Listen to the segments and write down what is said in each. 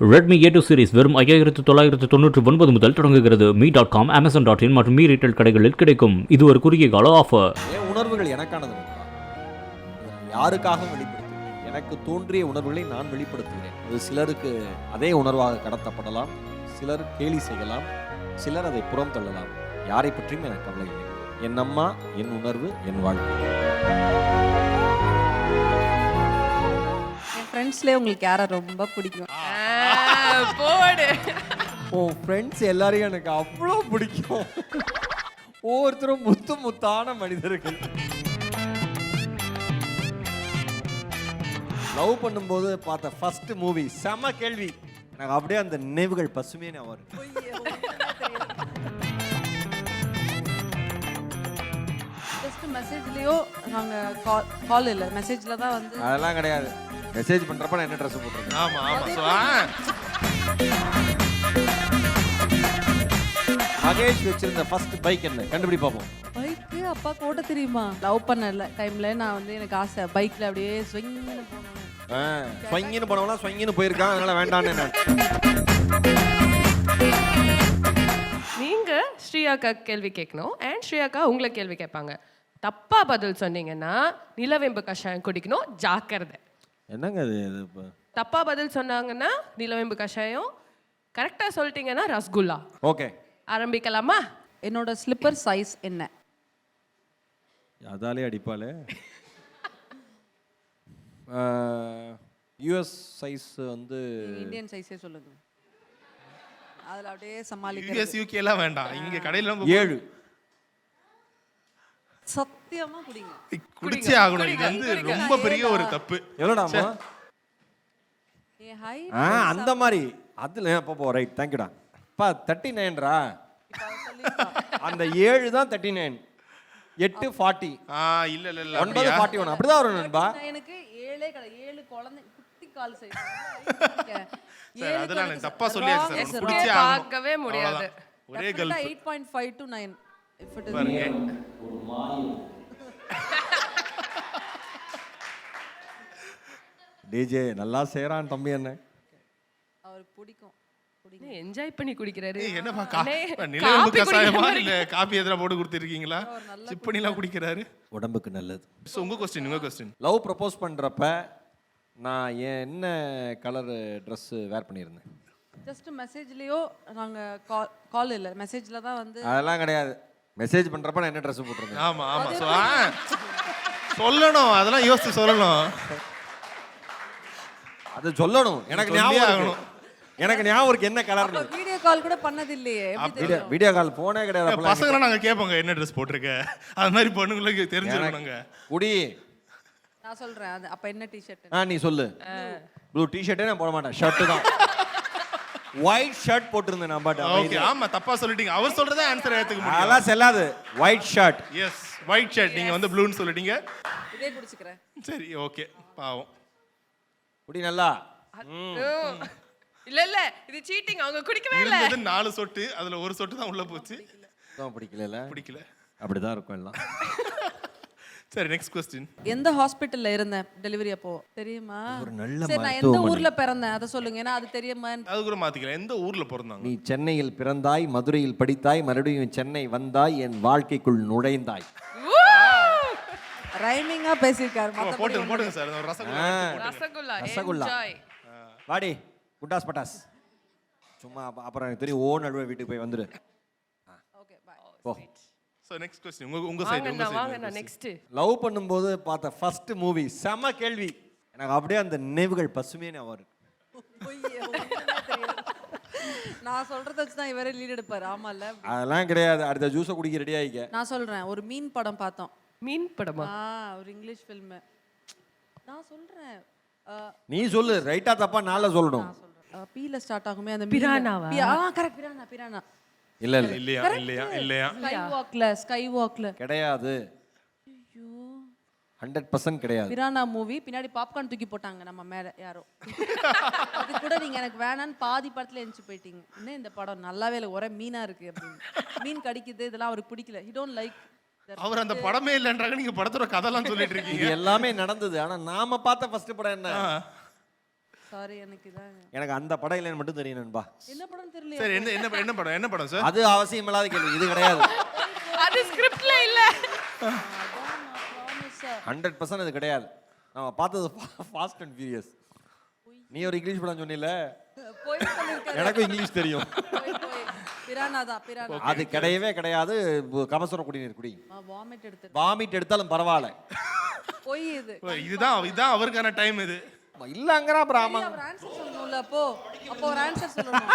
Redmi A2 series வெறும் 5999 முதல் தொடங்குகிறது. me.com, amazon.in மற்றும் மீ ரீட்டைல் கடைகளில் கிடைக்கும். இது ஒரு குறுகிய கால ஆஃபர். என் உணர்வுகள் எனக்கானது யாருக்காகவும் வெளிப்படுத்துகிறேன். எனக்கு தோன்றிய உணர்வுகளை நான் வெளிப்படுத்துகிறேன். அது சிலருக்கு அதே உணர்வாக கடத்தப்படலாம், சிலர் கேலி செய்யலாம், சிலர் அதை புறம் தள்ளலாம். யாரை பற்றியும் எனக்கு கவலை இல்லை. என் அம்மா, என் உணர்வு, என் வாழ்க்கை. ஃப்ரெண்ட்ஸ்லேயே உங்களுக்கு யாரை ரொம்ப பிடிக்கும்? போடு. உன் ஃப்ரெண்ட்ஸ் எல்லாரையும் எனக்கு அவ்வளோ பிடிக்கும். ஒவ்வொருத்தரும் முத்து முத்தான மனிதர்கள். லவ் பண்ணும்போது பார்த்த ஃபர்ஸ்ட் மூவி செம கேள்வி. எனக்கு அப்படியே அந்த நினைவுகள் பசுமையே வரும். ஜஸ்ட் மெசேஜ்லேயோ நாங்கள் கால் இல்லை, மெசேஜில் தான் வந்து. அதெல்லாம் கிடையாது. மெசேஜ் பண்றப்ப நான் என்ன ட்ரெஸ் போட்டுருக்கேன்? ஆமா மகேஷ் வச்சிருந்த ஃபர்ஸ்ட் பைக் என்ன? கண்டுபிடி பாப்போம். பைக்கு அப்பாவுக்கு ஓட்ட தெரியுமா? லவ் பண்ணல டைம்ல நான் வந்து எனக்கு ஆசை பைக்ல அப்படியே ஸ்விங்னு போகணும். ஸ்விங்கின்னு போனவனா ஸ்விங்கின்னு போயிருக்கான், அதனால வேண்டான்னு நான். நீங்க ஸ்ரீயாக்கா கேள்வி கேட்கணும் அண்ட் ஸ்ரீயாக்கா உங்களை கேள்வி கேட்பாங்க. தப்பா பதில் சொன்னீங்கன்னா நிலவேம்பு கஷாயம் குடிக்கணும், ஜாக்கிரதை. என்னங்க அது இப்போ? தப்பா பதில் சொன்னாங்கன்னா நிலவேம்பு கஷாயம், கரெக்டா சொல்லிட்டீங்கன்னா ரசகுல்லா. ஓகே, ஆரம்பிக்கலாமா? என்னோட ஸ்லிப்பர் சைஸ் என்ன? அதாலே அடிப்பாளே. யூஎஸ் சைஸ் வந்து இந்தியன் சைஸே சொல்லுங்க. அதுல அப்படியே சமாளிக்க. யுஎஸ் யூகே எல்லாம் வேண்டாம், இங்க கடையில 7. சத்தியமா குடிங்க. குடிச்சே ஆகணும். இது வந்து ரொம்ப பெரிய ஒரு தப்பு. எவ்வளோடாமா? ஏ ஹை. அந்த மாதிரி அதுல அப்போ ரைட், தேங்க்யூடா. அப்பா 39ரா? அந்த 7 தான் 39. 8 40. இல்ல இல்ல 9 41 அப்படிதான் வரும் நண்பா. எனக்கு 7 கடை 7 குழந்தை குட்டி கால் சைஸ். சார் அதெல்லாம் நான் தப்பா சொல்லியாச்சு சார். குடிச்சே ஆகணும். பார்க்கவே முடியாது. ஒரே girl 8.5 to 9 if it is. பாருங்க. ஒரு மாய். டிஜே நல்லா செய்றான் தம்பி என்ன. அவருக்கு பிடிக்கும். நீ என்ஜாய் பண்ணி குடிக்கிறாரு. என்னப்பா நிலவேம்பு கஷாயமா இல்ல காபி எதனா போட்டு கொடுத்திருக்கீங்களா? சிப் பண்ணிலாம் குடிக்கிறாரு. உடம்புக்கு நல்லது. சோ உங்க क्वेश्चन. லவ் ப்ரப்போஸ் பண்றப்ப நான் என்ன கலர் Dress வேர் பண்ணியிருந்தேன்? ஜஸ்ட் மெசேஜ்லயோ நாங்க கால் இல்ல, மெசேஜ்ல தான் வந்து. அதெல்லாம் கிடையாது. மெசேஜ் பண்றப்ப நான் என்ன Dress போட்டுருந்தேன்? ஆமா சோ சொல்லணும், அதெல்லாம் யோசிச்சு சொல்லணும். அது சொல்லணும். எனக்கு ஞாபகம் எனக்கு ஞாபகம் இருக்கு என்ன கலர். வீடியோ கால் கூட பண்ணது இல்லையே. வீடியோ கால் போனே கிடையாது. பசங்க நாங்க கேட்போங்க என்ன Dress போட்டுருக்க, அது மாதிரி பொண்ணுங்களுக்கு தெரிஞ்சிருக்கணுங்க. குடி. நான் சொல்றேன் அது அப்ப என்ன டி-ஷர்ட்? நீ சொல்லு. ப்ளூ டி-ஷர்ட்டே நான் போட மாட்டேன், ஷர்ட் தான். ஒயிட் ஷர்ட் போட்டுருந்தேன் நான். பட் ஓகே, ஆமா தப்பா சொல்லிட்டீங்க. அவர் சொல்றதே ஆன்சர் ஏத்துக்க முடியும். அதெல்லாம் செல்லாது. White shirt. Yes white shirt. நீங்க வந்து ப்ளூன்னு சொல்லிட்டீங்க. இதே குடிச்சுக்கிறேன். சரி ஓகே, பாவம். குடி நல்லா. இல்ல இல்ல இது சீட்டிங். அவங்க குடிக்கவே இல்ல. இருந்தது 4 சொட்டு, அதுல ஒரு சொட்டு தான் உள்ள போச்சு. தான் பிடிக்கல. பிடிக்கல. அப்படிதான் இருக்கும் எல்லாம். சரி நெக்ஸ்ட் क्वेश्चन. எந்த ஹாஸ்பிடல்ல இருந்தேன் டெலிவரி அப்போ தெரியுமா? ஒரு நல்ல சரி, நான் எந்த ஊர்ல பிறந்தேன் அத சொல்லுங்க. ஏன்னா அது தெரியுமா? அது கூட மாத்திக்கலாம். எந்த ஊர்ல பிறந்தாங்க? நீ சென்னையில் பிறந்தாய், மதுரையில் படித்தாய், மறுபடியும் சென்னை வந்தாய், என் வாழ்க்கைக்குள் நுழைந்தாய். ரைமிங்கா பேசிருக்காரு. போடுங்க சார். ஒரு ரசகுல்லா. என்ஜாய். வாடி குட்டாஸ் பட்டாஸ். சும்மா அப்புறம் எனக்கு தெரியும் ஓ நடுவே வீட்டுக்கு போய் வந்துரு. Okay bye. போ. So next question. உங்க சைடு. வாங்க நெக்ஸ்ட். லவ் பண்ணும்போது பார்த்த ஃபர்ஸ்ட் மூவி செம கேள்வி. எனக்கு அப்படியே அந்த நினைவுகள் பசுமையே வரும். நான் சொல்றத வச்சு தான் இவரே லீட் எடுப்பார். ஆமால? அதெல்லாம் கிடையாது. அடுத்த ஜூஸை குடிக்க ரெடி ஆயிக்க. நான் சொல்றேன் ஒரு மீன் படம் பார்த்தோம். மீன் படமா? ஒரு இங்கிலீஷ் ஃபில்ம். நான் சொல்றேன். நீ சொல்லு, ரைட்டா தப்பா நாள சொல்லணும். பீல ஸ்டார்ட் ஆகுமே அந்த பிரானாவா? கரெக்ட், பிரானா. இல்ல இல்லையா ஸ்கை வாக்ல கிடையாது. ஐயோ 100% கிடையாது. பிரானா மூவி. பின்னாடி பாப்கார்ன் தூக்கி போட்டாங்க நம்ம மேல யாரோ. அது கூட நீங்க எனக்கு வேணான்னு பாதி படத்துல எந்திச்சு போயிட்டீங்க. இன்னும் இந்த படம் நல்லாவே இல்லை, ஒரே மீனா இருக்கு அப்படின்னு. மீன் கடிக்குது, இதெல்லாம் அவருக்கு பிடிக்கல. He don't like. அவர் அந்த படமே இல்லன்றாங்க, நீங்க படத்தோட கதைலாம் சொல்லிட்டு இருக்கீங்க. எல்லாமே நடந்தது. ஆனா நாம பார்த்த ஃபர்ஸ்ட் படம் என்ன? சாரி எனக்கு இதான் எனக்கு அந்த படம் இல்லைன்னு மட்டும் தெரியும் நண்பா. என்ன படம் தெரியல. சரி என்ன படம் சார்? அது அவசியம் இல்லாத கேள்வி, இது கிடையாது. அது ஸ்கிரிப்ட்ல இல்ல. 100% இது கிடையாது. நம்ம பார்த்தது ஃபாஸ்ட் அண்ட் ஃபியூரியஸ். நீ ஒரு இங்கிலீஷ் படம் சொன்னீல, போய் சொல்லிருக்காரு. எனக்கும் இங்கிலீஷ் தெரியும். பிரானா தான் பிரானா. அது கிடையவே கிடையாது. கபசுர குடிநீர் குடி. வாமிட் எடுத்து. வாமிட் எடுத்தாலும் பரவாயில்ல. போய் இது. இதுதான் அவருக்கான டைம் இது. இல்லங்கறா பிராமா. அவர் ஆன்சர் சொல்லணும்ல அப்போ ஒரு ஆன்சர் சொல்லணும்.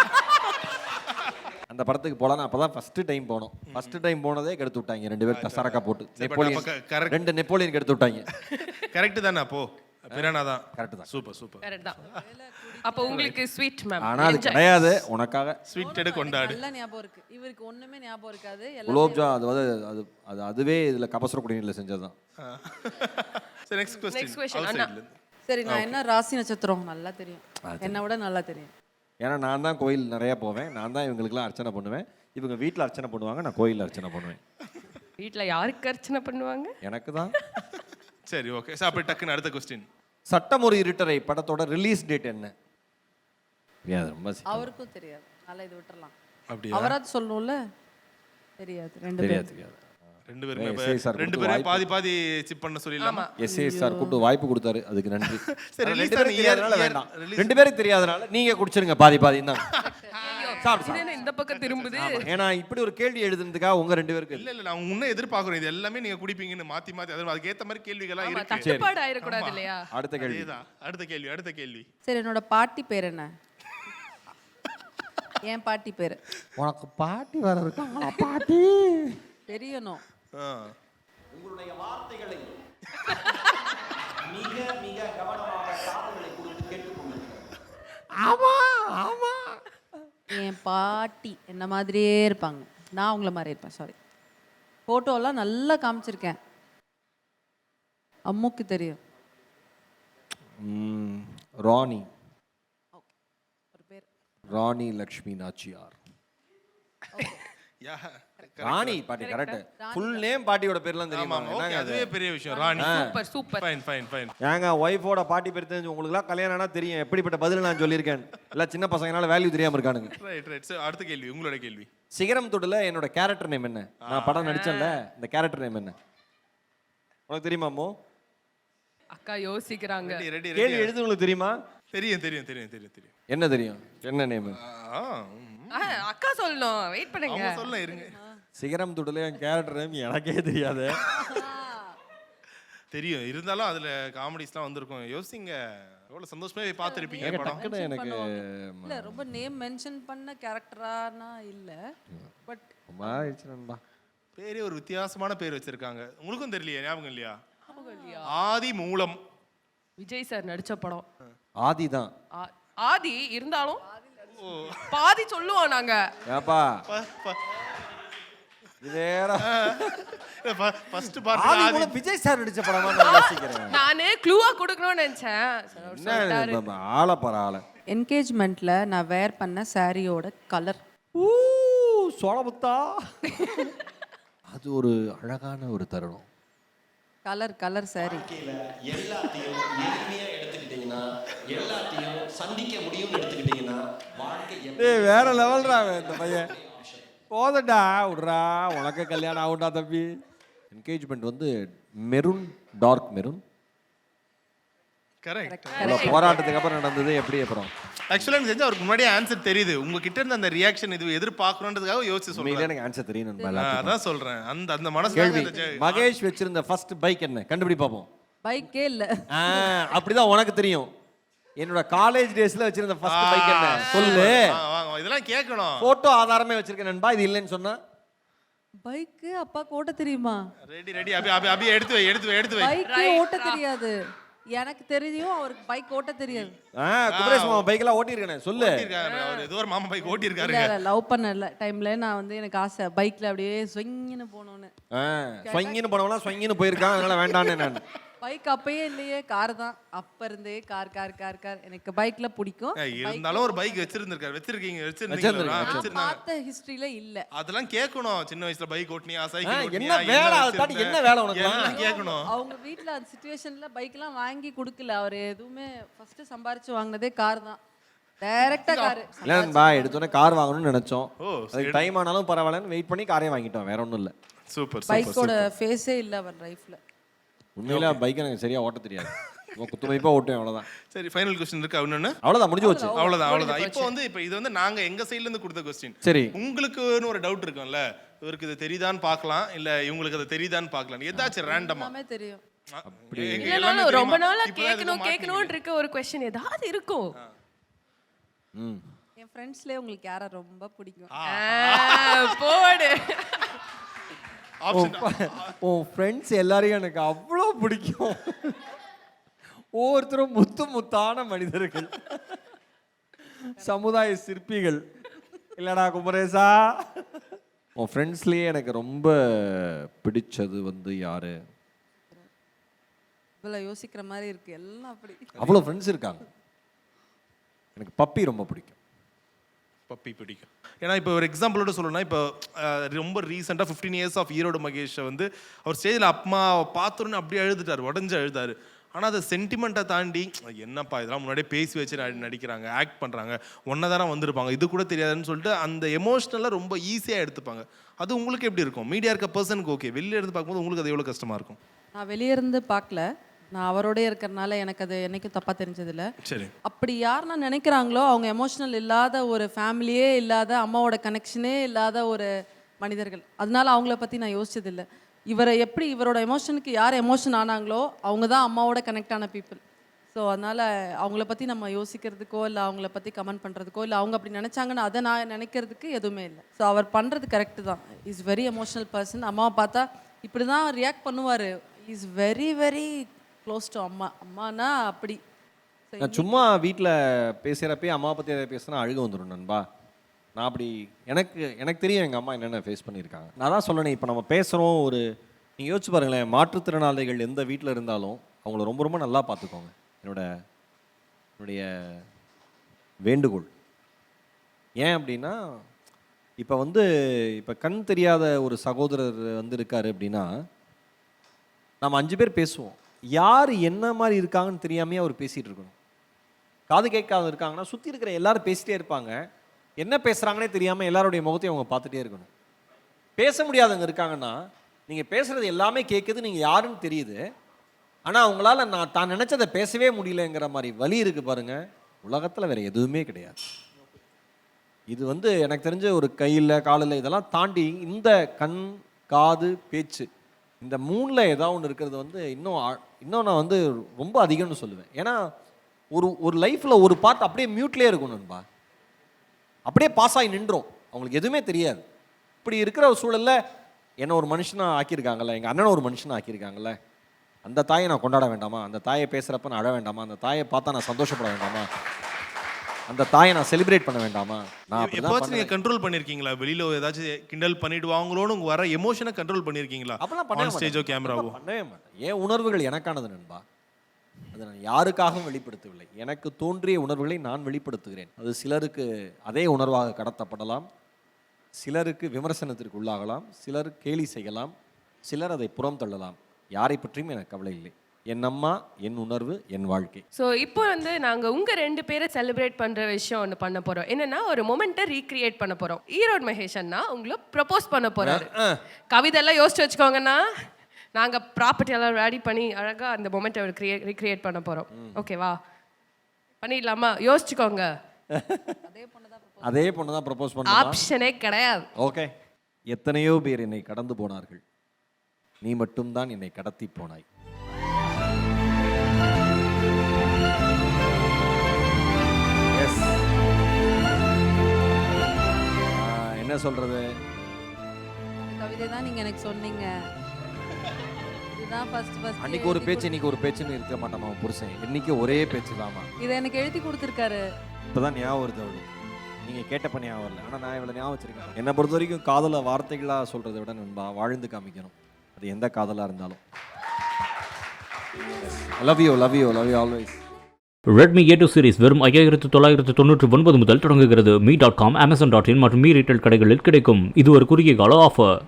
அந்த படத்துக்கு போலாம். அப்பதான் ஃபர்ஸ்ட் டைம் போனோம். ஃபர்ஸ்ட் டைம் போனதே கெடுத்து விட்டாங்க. 2 பேர் சரக்கா போட்டு நெப்போலியன் 2 நெப்போலியன் கெடுத்து விட்டாங்க. கரெக்ட் தானே? அப்போ பிரானா தான். கரெக்ட் தான். சூப்பர். கரெக்ட் தான். அப்போ உங்களுக்கு ஸ்வீட் மேம். ஆனா அது கிடையாது. உனக்காக ஸ்வீட் எடு கொண்டாடு. நல்ல ஞாபகம் இருக்கு. இவருக்கு ஒண்ணுமே ஞாபகம் இருக்காது. குலோப்ஜா அதுவே இதுல கபசுர குடிநீர்ல செஞ்சதுதான். சரி நெக்ஸ்ட் क्वेश्चन அண்ணா. சரி நான் என்ன ராசி நட்சத்திரம் நல்லா தெரியும். என்னை விட நல்லா தெரியும். ஏன்னா நான் தான் கோயில் நிறைய போவேன். நான் தான் இவங்களுக்குலாம் அர்ச்சனை பண்ணுவேன். இவங்க வீட்டில் அர்ச்சனை பண்ணுவாங்க, நான் கோயிலில் அர்ச்சனை பண்ணுவேன். வீட்ல யாருக்கு அர்ச்சனை பண்ணுவாங்க? எனக்கு தான். சரி ஓகே சார். அப்படி டக்குன்னு அடுத்த क्वेश्चन. சட்டம் ஒரு இருட்டரை படத்தோட ரிலீஸ் டேட் என்ன? ரொம்ப அவருக்கும் தெரியாது. நல்லா இது விட்டுறலாம். அப்படியே அவராது சொல்லணும்ல. தெரியாது. ரெண்டு பேரும் ரெண்டு பேரும் பாதி சிப் பண்ண சொல்லிடலாமா? எஸ்ஏ சார் கூப்பிட்டு வாய்ப்பு கொடுத்தாரு, அதுக்கு நன்றி. சரி ரிலீஸ் ரெண்டு பேருக்கு தெரியாதனால வேண்டாம். 2 பேருக்கு தெரியாதனால நீங்க குடிச்சிருங்க பாதி தான். என்ன இந்த பக்கம் திரும்புது? ஏன்னா இப்படி ஒரு கேள்வி எழுதுனதுக்காக உங்க 2 பேருக்கு இல்ல நான் உன்ன எதிர்பார்க்கறேன். இது எல்லாமே நீங்க குடிப்பீங்கன்னு மாத்தி அதுக்கு ஏத்த மாதிரி கேள்விகளா இருக்கு. தட்டுப்பாடு ஆயிர கூடாது இல்லையா? அடுத்த கேள்வி. அடுத்த கேள்வி. சரி என்னோட பாட்டி பேர் என்ன? என் பாட்டி பேர். உனக்கு பாட்டி வர இருக்காங்களா? பாட்டி தெரியணும். உங்களுடைய வார்த்தைகளை மிக கவனமாக காதுகளை கொடுத்து கேட்டுக்கொள்ளுங்கள். ஆமா என் பாட்டி என்ன மாதிரியே இருப்பாங்க. நான் உங்களை மாதிரி இருப்பேன். சாரி, ஃபோட்டோலாம் நல்லா காமிச்சிருக்கேன். அம்முக்கு தெரியும். ராணி. ஒரு பேர் ராணி லக்ஷ்மி நாச்சியார். ராணி பாட்டி கரெக்ட். ஃபுல் நேம் பாட்டியோட பேர்லாம் தெரியுமா? ஓகே அதுவே பெரிய விஷயம். ராணி சூப்பர். ஃபைன். ஏங்க ஒய்ஃபோட பாட்டி பேர் தெரிஞ்சு உங்களுக்குலாம் கல்யாணம் ஆனா தெரியும் எப்படிப்பட்ட பதில் நான் சொல்லியிருக்கேன். எல்லாம் சின்ன பசங்கனால வேல்யூ தெரியாம இருக்கானுங்க. ரைட். சோ அடுத்த கேள்வி, உங்களோட கேள்வி. சிகரம் தொடுல என்னோட கேரக்டர் நேம் என்ன? நான் படம் நடிச்சேன்ல, இந்த கேரக்டர் நேம் என்ன உனக்கு தெரியுமா? அம்மோ அக்கா யோசிக்கிறாங்க. கேள்வி எழுது உங்களுக்கு தெரியுமா? தெரியும். என்ன தெரியும்? என்ன நேம்? அக்கா சொல்லணும். வெயிட் பண்ணுங்க. அவங்க சொல்ல இருங்க. சிகரம் தொடுல என் கேரக்டர் நேம் எனக்கே தெரியாது. தெரியும், இருந்தாலும் அதுல காமெடிஸ்லாம் வந்திருக்கும். யோசிங்க, எவ்வளவு சந்தோஷமா பார்த்திருப்பீங்க படம். எனக்கு இல்ல ரொம்ப நேம் மென்ஷன் பண்ண கேரக்டரானா இல்ல. பட் மாறிடுச்சுடா. பேரே ஒரு வித்தியாசமான பேர் வச்சிருக்காங்க. உங்களுக்கும் தெரியலையா? ஞாபகம் இல்லையா? ஆதி மூலம். விஜய் சார் நடிச்ச படம். ஆதி தான். ஆதி இருந்தாலும் பாதி சொல்லுவோம் நாங்க. ஏப்பா இதேடா ஃபர்ஸ்ட் பார்ட் ஆதி விஜய் சார் நடிச்ச படமா நான் யோசிக்கிறேன். நானே க்ளூவா கொடுக்கணும்னு நினைச்சேன். என்ன ஆள பரவால. என்கேஜ்மெண்ட்ல நான் வேர் பண்ண சாரியோட கலர். சோளமுத்தா. அது ஒரு அழகான ஒரு தருணம். Colour sorry. எல்லாத்தையும் எளிமையா எடுத்துக்கிட்டீங்கன்னா, எல்லாத்தையும் சந்திக்க முடியும்னு எடுத்துக்கிட்டீங்கன்னா வாழ்க்கை வேற லெவல்டா இந்த பையன். போதடா விடுறா, உனக்கு கல்யாணம் ஆகும்டா தம்பி. என்கேஜ்மெண்ட் வந்து மெரூன், டார்க் மெரூன். கரெக்ட். போராட்டத்துக்கு அப்புறம் நடந்தது எப்படி? அப்புறம் ஆக்சுவலா எனக்கு தெரிஞ்ச அவருக்கு முன்னாடியே ஆன்சர் தெரியுது. உங்ககிட்ட இருந்து அந்த ரியாக்ஷன் இது எதிர்பார்க்கணுன்றதுக்காக யோசிச்சு சொல்றேன். எனக்கு ஆன்சர் தெரியும். அதான் சொல்றேன். அந்த மனசு கேள்வி. மகேஷ் வச்சிருந்த ஃபர்ஸ்ட் பைக் என்ன? கண்டுபிடி பாப்போம். பைக்கே இல்ல. அப்படிதான் உனக்கு தெரியும். என்னோட காலேஜ் டேஸ்ல வச்சிருந்த ஃபர்ஸ்ட் பைக் என்ன சொல்லு. இதெல்லாம் கேட்கணும். போட்டோ ஆதாரமே வச்சிருக்கேன் நண்பா. இது இல்லைன்னு சொன்னா பைக் அப்பா ஓட்ட தெரியுமா? ரெடி. அபி எடுத்து வை. பைக் ஓட்ட தெரியாது. எனக்கு தெரியும், அவருக்கு பைக் ஓட்ட தெரியாது. குபரேஷ் மாமா பைக் எல்லாம் ஓட்டி இருக்கேன் சொல்லு. அவர் ஏதோ ஒரு மாமா பைக் ஓட்டி இருக்காரு. இல்ல லவ் பண்ணல டைம்ல நான் வந்து எனக்கு ஆசை பைக்ல அப்படியே ஸ்விங்னு போணும்னு. ஸ்விங்னு போனவனா ஸ்விங்னு போயிருக்கான். அதனால வேண்டானே நான். பைக் அப்பயே இல்லையே, கார் தான். அப்ப இருந்தே கார் கார் கார் கார். எனக்கு பைக்ல பிடிக்கும். இருந்தாலும் ஒரு பைக் வச்சிருக்கீங்க. நான் பார்த்த ஹிஸ்டரியில இல்ல. அதெல்லாம் கேட்கணும். சின்ன வயசுல பைக் ஓட்டினியா, சைக்கிள் என்ன ஓட்டினியா, வேலை அதை தாண்டி என்ன வேலை உனக்கு எல்லாம் கேட்கணும். அவங்க வீட்ல அந்த சிச்சுவேஷன்ல பைக்லாம் வாங்கி கொடுக்கல. அவர் எதுவுமே ஃபர்ஸ்ட் சம்பாரிச்சு வாங்கினதே கார் தான். டைரக்டா கார். இல்லன்பா, எடுத்தோன்னே கார் வாங்கணும்னு நினைச்சோம். அதுக்கு டைம் ஆனாலும் பரவாயில்லன்னு வெயிட் பண்ணி காரே வாங்கிட்டோம். வேற ஒன்றும் இல்லை. சூப்பர். பைக்கோட ஃபேஸே இல்ல அவர் லைஃப்ல. உண்மையில பைக் எனக்கு சரியா ஓட்ட தெரியாது. குத்து மதிப்பா ஓட்டுவேன், அவ்வளவுதான். சரி, ஃபைனல் क्वेश्चन இருக்கு. அவனு அவ்வளவுதான், முடிஞ்சு போச்சு. அவ்வளவுதான். இப்போ இது வந்து நாங்க எங்க சைடுல இருந்து கொடுத்த क्वेश्चन. சரி, உங்களுக்குன்னு ஒரு டவுட் இருக்கும்ல, இவருக்கு இது தெரியுதான்னு பார்க்கலாம், இல்ல இவங்களுக்கு அது தெரியுதான்னு பார்க்கலாம். ஏதாச்சும் ரேண்டமா எல்லாமே தெரியும். அப்படி இல்லனாலும் ரொம்ப நாளா கேட்கணும்னு இருக்க ஒரு क्वेश्चन ஏதாவது இருக்கும். என் ஃப்ரெண்ட்ஸ்லயே உங்களுக்கு யாரை ரொம்ப பிடிக்கும்? போடு. உன் ஃப்ரெண்ட்ஸ் எல்லாரையும் எனக்கு அவ்வளோ பிடிக்கும். ஒவ்வொருத்தரும் முத்தான மனிதர்கள், சமுதாய சிற்பிகள். இல்லடா குமரேசா, உன் ஃப்ரெண்ட்ஸ்லயே எனக்கு ரொம்ப பிடிச்சது வந்து யாரு? இவ்வளவு யோசிக்கிற மாதிரி இருக்கு. எல்லாம் அப்படி அவ்வளோ ஃப்ரெண்ட்ஸ் இருக்காங்க. எனக்கு பப்பி ரொம்ப பிடிக்கும். பப்பி பிடிக்கும். ஏன்னா இப்போ ஒரு எக்ஸாம்பிளோட சொல்லணும்னா, இப்போ ரொம்ப ரீசெண்டாக 15 இயர்ஸ் ஆஃப் ஈரோடு மகேஷை வந்து அவர் ஸ்டேஜில் அம்மா பார்த்தோன்னு அப்படியே அழுதுட்டார், உடஞ்சு அழுதாரு. ஆனால் அதை சென்டிமெண்ட்டை தாண்டி என்னப்பா இதெல்லாம் முன்னாடியே பேசி வச்சு நடிக்கிறாங்க, ஆக்ட் பண்ணுறாங்க, ஒன்றை தானே வந்திருப்பாங்க, இது கூட தெரியாதுன்னு சொல்லிட்டு அந்த எமோஷ்னலாக ரொம்ப ஈஸியாக எடுத்துப்பாங்க. அது உங்களுக்கு எப்படி இருக்கும்? மீடியா இருக்க பர்சனுக்கு ஓகே, வெளியே இருந்து பார்க்கும்போது உங்களுக்கு அது எவ்வளோ கஷ்டமாக இருக்கும்? நான் வெளியே இருந்து பார்க்கல, நான் அவரோடய இருக்கிறனால எனக்கு அது என்னைக்கும் தப்பாக தெரிஞ்சதில்லை. சரி, அப்படி யாருன்னா நினைக்கிறாங்களோ அவங்க எமோஷனல் இல்லாத, ஒரு ஃபேமிலியே இல்லாத, அம்மாவோட கனெக்ஷனே இல்லாத ஒரு மனிதர்கள். அதனால அவங்கள பற்றி நான் யோசிச்சதில்லை. இவரை எப்படி இவரோட எமோஷனுக்கு யார் எமோஷன் ஆனாங்களோ அவங்க தான் அம்மாவோட கனெக்ட் ஆன பீப்புள். ஸோ அதனால் அவங்கள பற்றி நம்ம யோசிக்கிறதுக்கோ இல்லை அவங்கள பற்றி கமெண்ட் பண்ணுறதுக்கோ இல்லை அவங்க அப்படி நினச்சாங்கன்னு அதை நான் நினைக்கிறதுக்கு எதுவுமே இல்லை. ஸோ அவர் பண்ணுறது கரெக்டு தான். Is very emotional person. அம்மாவை பார்த்தா இப்படி தான் ரியாக்ட் பண்ணுவார். Is very very close to அம்மா. அம்மானா அப்படி. நான் சும்மா வீட்டில் பேசுகிறப்பே அம்மாவை பற்றி எதாவது பேசுனா அழுக வந்துடும் நண்பா. நான் அப்படி எனக்கு தெரியும் எங்கள் அம்மா என்னென்ன ஃபேஸ் பண்ணியிருக்காங்க. நான் தான் சொல்லணேன், இப்போ நம்ம பேசுகிறோம், ஒரு நீங்கள் யோசிச்சு பாருங்களேன், மாற்றுத்திறனாளிகள் எந்த வீட்டில் இருந்தாலும் அவங்கள ரொம்ப ரொம்ப நல்லா பார்த்துக்கோங்க. என்னுடைய வேண்டுகோள். ஏன் அப்படின்னா, இப்போ கண் தெரியாத ஒரு சகோதரர் வந்து இருக்காரு அப்படின்னா, நம்ம 5 பேர் பேசுவோம், யார் என்ன மாதிரி இருக்காங்கன்னு தெரியாமையே அவர் பேசிகிட்டு இருக்கணும். காது கேட்காத இருக்காங்கன்னா சுற்றி இருக்கிற எல்லாரும் பேசிகிட்டே இருப்பாங்க, என்ன பேசுகிறாங்கன்னே தெரியாமல் எல்லாருடைய முகத்தையும் அவங்க பார்த்துட்டே இருக்கணும். பேச முடியாதவங்க இருக்காங்கன்னா நீங்கள் பேசுகிறது எல்லாமே கேட்குது, நீங்கள் யாருன்னு தெரியுது, ஆனால் அவங்களால தான் நினச்சதை பேசவே முடியலங்கிற மாதிரி வலி இருக்குது பாருங்கள். உலகத்தில் வேறு எதுவுமே கிடையாது. இது வந்து எனக்கு தெரிஞ்ச ஒரு கையில் காலில் இதெல்லாம் தாண்டி இந்த கண் காது பேச்சு இந்த 3ல் ஏதாவது ஒன்று இருக்கிறது வந்து இன்னும் நான் வந்து ரொம்ப அதிகம்னு சொல்லுவேன். ஏன்னா ஒரு லைஃப்பில் ஒரு பார்ட் அப்படியே மியூட்லேயே இருக்கும் நண்பா, அப்படியே பாஸ் ஆகி நின்றோம், அவங்களுக்கு எதுவுமே தெரியாது. இப்படி இருக்கிற ஒரு சூழலில் என்ன ஒரு மனுஷனாக ஆக்கியிருக்காங்கல்ல, எங்கள் அண்ணனை ஒரு மனுஷனாக ஆக்கியிருக்காங்கல்ல, அந்த தாயை நான் கொண்டாட வேண்டாமா? அந்த தாயை பேசுகிறப்ப நான் அழ வேண்டாமா? அந்த தாயை பார்த்தா நான் சந்தோஷப்பட வேண்டாமா? அந்த தாயை நான் செலிப்ரேட் பண்ண வேண்டாமா? நான் எப்போச்சும் நீங்கள் கண்ட்ரோல் பண்ணியிருக்கீங்களா? வெளியில் ஏதாச்சும் கிண்டல் பண்ணிடுவாங்களோன்னு உங்கள் வர எமோஷனை கண்ட்ரோல் பண்ணியிருக்கீங்களா? அப்பெல்லாம் பண்ணவே மாட்டேன். என் உணர்வுகள் எனக்கானது நண்பா, அதை நான் யாருக்காகவும் வெளிப்படுத்தவில்லை. எனக்கு தோன்றிய உணர்வுகளை நான் வெளிப்படுத்துகிறேன். அது சிலருக்கு அதே உணர்வாக கடத்தப்படலாம், சிலருக்கு விமர்சனத்திற்கு உள்ளாகலாம், சிலர் கேலி செய்யலாம், சிலர் அதை புறம் தள்ளலாம். யாரை பற்றியும் எனக்கு கவலை இல்லை. என் அம்மா, என் உணர்வு, என் வாழ்க்கை. ஸோ இப்போ வந்து நாங்கள் உங்கள் 2 பேரை செலிப்ரேட் பண்ணுற விஷயம் ஒன்று பண்ண போகிறோம். என்னென்னா ஒரு மொமெண்ட்டை ரீக்ரியேட் பண்ண போகிறோம். ஈரோடு மகேஷ் அண்ணா உங்களை ப்ரப்போஸ் பண்ண போகிறாரு. கவிதையெல்லாம் யோசிச்சு வச்சுக்கோங்கன்னா, நாங்கள் ப்ராப்பர்ட்டி எல்லாம் ரெடி பண்ணி அழகாக அந்த மொமெண்ட்டை ரீக்ரியேட் பண்ண போகிறோம். ஓகேவா? பண்ணிடலாமா? யோசிச்சுக்கோங்க. அதே பொண்ணு தான் ப்ரப்போஸ் பண்ண ஆப்ஷனே கிடையாது. ஓகே. எத்தனையோ பேர் என்னை கடந்து போனார்கள், நீ மட்டும்தான் என்னை கடத்தி போனாய். என்ன சொல்றது? கவிதை தான் நீங்க எனக்கு சொன்னீங்க. இதுதான் ஃபர்ஸ்ட் அன்னைக்கு ஒரு பேச்சு, இன்னைக்கு ஒரு பேச்சுன்னு இருக்க மாட்டாமா புருஷன்? இன்னைக்கு ஒரே பேச்சு தாமா. இதை எனக்கு எழுதி கொடுத்துருக்காரு. இப்பதான் ஞாபகம் வருது அவளுக்கு. நீங்க கேட்டப்ப ஞாபகம் வரல, ஆனா நான் இவ்வளவு ஞாபகம் வச்சிருக்கேன். என்னை பொறுத்த வரைக்கும் காதலை வார்த்தைகளா சொல்றதை விட நண்பா வாழ்ந்து காமிக்கணும், அது எந்த காதலா இருந்தாலும். Love you always. Redmi A2 series வெறும் 5999 முதல் தொடங்குகிறது. மீ.com, Amazon.in மற்றும் மீ ரீட்டைல் கடைகளில் கிடைக்கும். இது ஒரு குறுகிய கால ஆஃபர்.